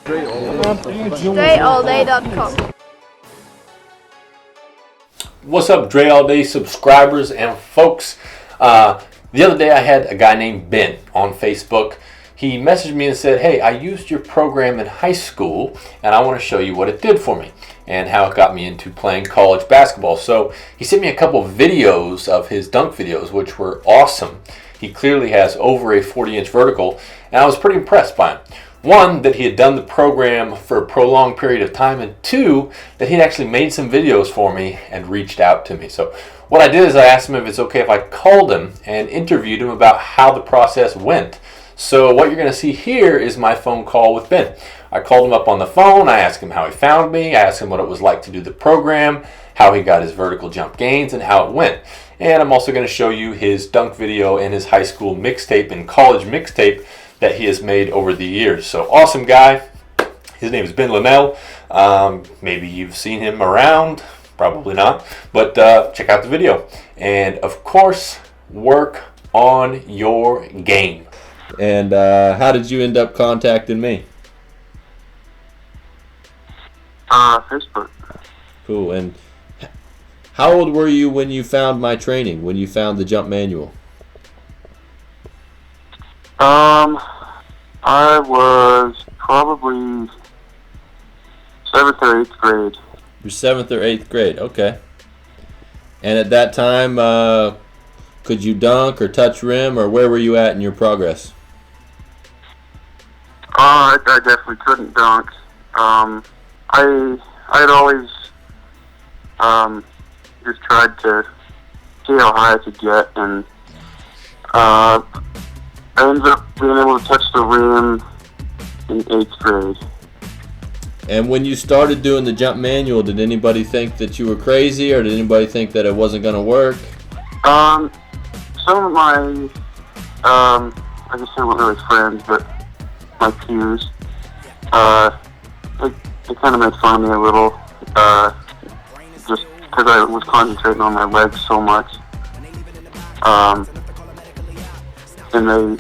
DreAllDay.com. What's up, Dre All Day subscribers and folks? The other day I had a guy named Ben on Facebook. He messaged me and said, hey, I used your program in high school and I want to show you what it did for me and how it got me into playing college basketball. So he sent me a couple of videos of his dunk videos, which were awesome. He clearly has over a 40-inch vertical, and I was pretty impressed by him. One, that he had done the program for a prolonged period of time, and two, that he'd actually made some videos for me and reached out to me. So what I did is I asked him if it's okay if I called him and interviewed him about how the process went. So what you're going to see here is my phone call with Ben. I called him up on the phone. I asked him how he found me. I asked him what it was like to do the program, how he got his vertical jump gains, and how it went. And I'm also going to show you his dunk video and his high school mixtape and college mixtape that he has made over the years. So awesome guy. His name is Ben Linnell. Maybe you've seen him around. Probably not. But check out the video. And of course, work on your game. And how did you end up contacting me? Facebook. Cool. And how old were you when you found my training, when you found the jump manual? I was probably 7th or 8th grade. You're 7th or 8th grade, okay. And at that time, could you dunk or touch rim, or where were you at in your progress? I definitely couldn't dunk. I had always just tried to see how high I could get, and I ended up being able to touch the rim in 8th grade. And when you started doing the jump manual, did anybody think that you were crazy, or did anybody think that it wasn't going to work? Some of my, I guess they weren't really friends, but my peers, they kind of made fun of me a little, just because I was concentrating on my legs so much. And they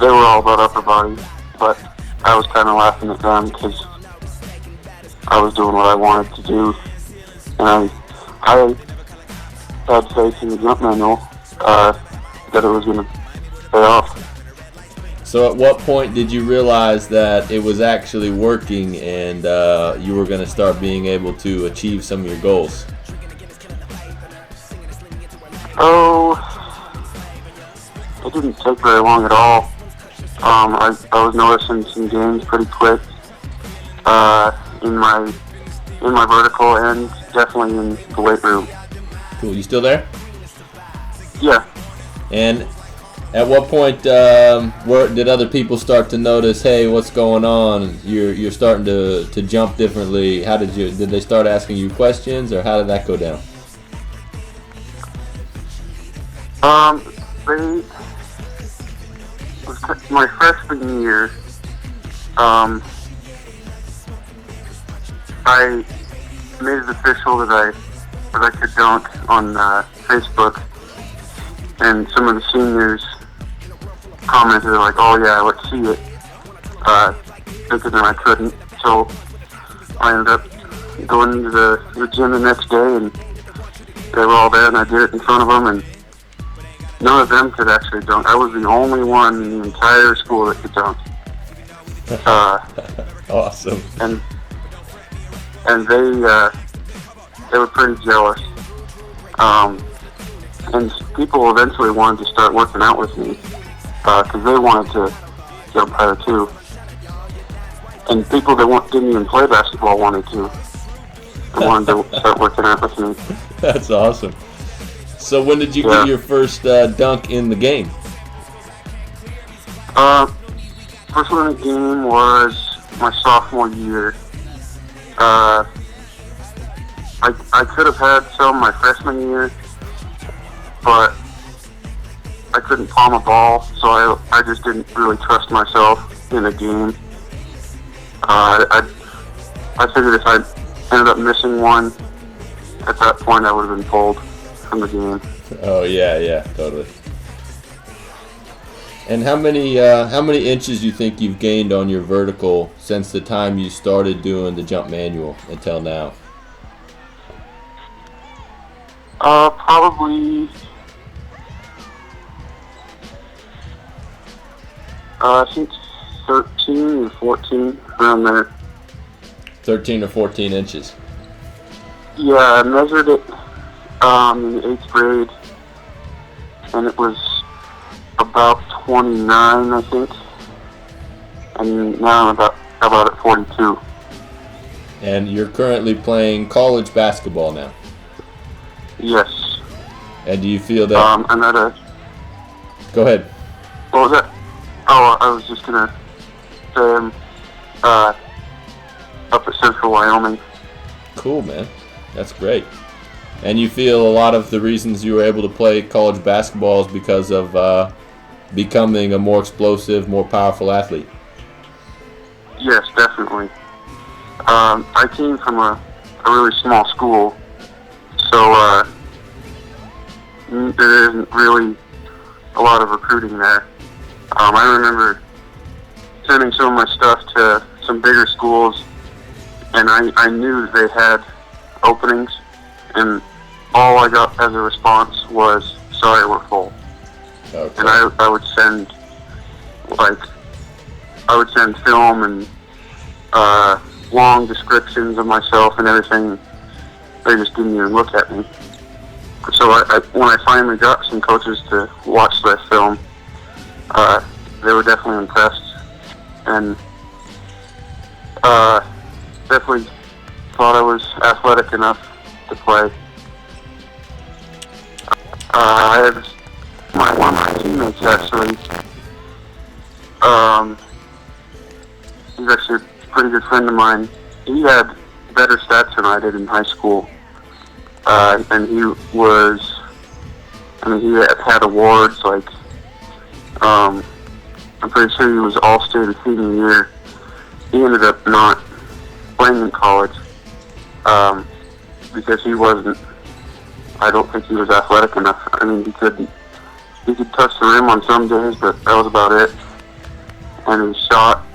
were all about upper body, but I was kind of laughing at them because I was doing what I wanted to do, and I had faith in the jump manual that it was going to pay off. So at what point did you realize that it was actually working and you were going to start being able to achieve some of your goals? Oh, it didn't take very long at all. I was noticing some gains pretty quick in my vertical and definitely in the weight room. Cool. You still there? Yeah. And at what point did other people start to notice, hey, what's going on? You're starting to jump differently. Did they start asking you questions, or how did that go down? My freshman year, I made it official that I could dunk on Facebook, and some of the seniors commented like, "Oh yeah, let's see it," thinking that I couldn't. So I ended up going to the gym the next day, and they were all there, and I did it in front of them, and none of them could actually dunk. I was the only one in the entire school that could dunk. Awesome. And they were pretty jealous. And people eventually wanted to start working out with me because they wanted to jump higher too. And people that didn't even play basketball wanted to. They wanted to start working out with me. That's awesome. So when did you get your first dunk in the game? First one in the game was my sophomore year. I could have had some my freshman year, but I couldn't palm a ball, so I just didn't really trust myself in a game. I figured if I ended up missing one, at that point I would have been pulled from the game. Oh yeah, totally. And how many inches you think you've gained on your vertical since the time you started doing the jump manual until now? Probably, I think 13 or 14, around there. 13 or 14 inches. Yeah, I measured it in the 8th grade, and it was about 29, I think. And now I'm about at 42. And you're currently playing college basketball now. Yes. And do you feel that? I'm at a. Go ahead. What was that? Oh, I was just gonna say I'm up at Central Wyoming. Cool, man. That's great. And you feel a lot of the reasons you were able to play college basketball is because of becoming a more explosive, more powerful athlete. Yes, definitely. I came from a really small school, so there isn't really a lot of recruiting there. I remember sending some of my stuff to some bigger schools, and I knew they had openings, and all I got as a response was, "Sorry, we're full." Okay. And I would send film and long descriptions of myself and everything. They just didn't even look at me. So when I finally got some coaches to watch that film, they were definitely impressed, and definitely thought I was athletic enough to play. I had one of my teammates actually. He's actually a pretty good friend of mine. He had better stats than I did in high school, and he had awards like. I'm pretty sure he was All-State his senior year. He ended up not playing in college because he wasn't. I don't think he was athletic enough. I mean, he could touch the rim on some days, but that was about it. And his shot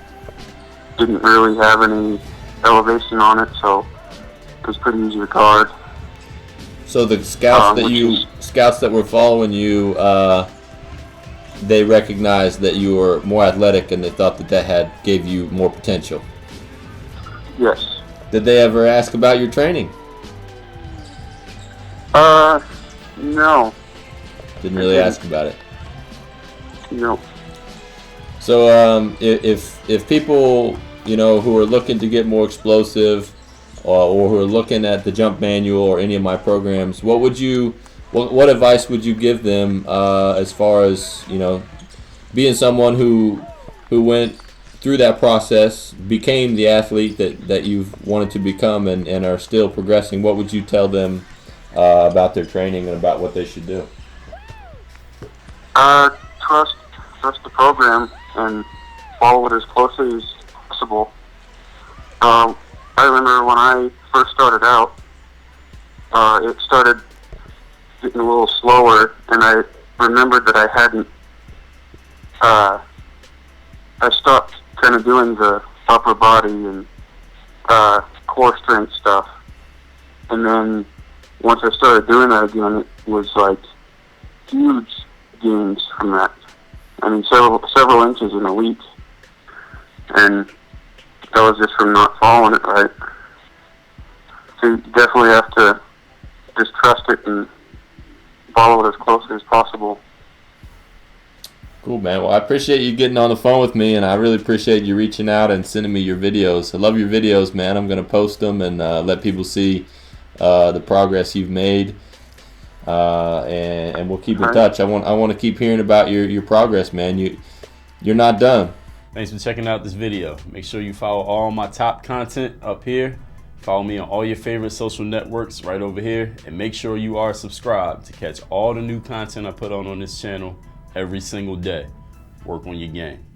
didn't really have any elevation on it, so it was pretty easy to guard. So the scouts that were following you, they recognized that you were more athletic, and they thought that gave you more potential. Yes. Did they ever ask about your training? No. Didn't really ask about it. No. So if people who are looking to get more explosive, or who are looking at the jump manual or any of my programs, what advice would you give them as far as being someone who went through that process, became the athlete that you've wanted to become, and are still progressing? What would you tell them about their training and about what they should do? Trust the program and follow it as closely as possible. I remember when I first started out, it started getting a little slower, and I remembered that I hadn't. I stopped kind of doing the upper body and core strength stuff, and then once I started doing that again, it was like huge gains from that. I mean, several inches in a week, and that was just from not following it right. So you definitely have to just trust it and follow it as closely as possible. Cool, man. Well, I appreciate you getting on the phone with me, and I really appreciate you reaching out and sending me your videos. I love your videos, man. I'm going to post them and let people see the progress you've made, and we'll keep in touch. I want to keep hearing about your progress, man. You're not done. Thanks for checking out this video. Make sure you follow all my top content up here. Follow me on all your favorite social networks right over here, and make sure you are subscribed to catch all the new content I put on this channel every single day. Work on your game.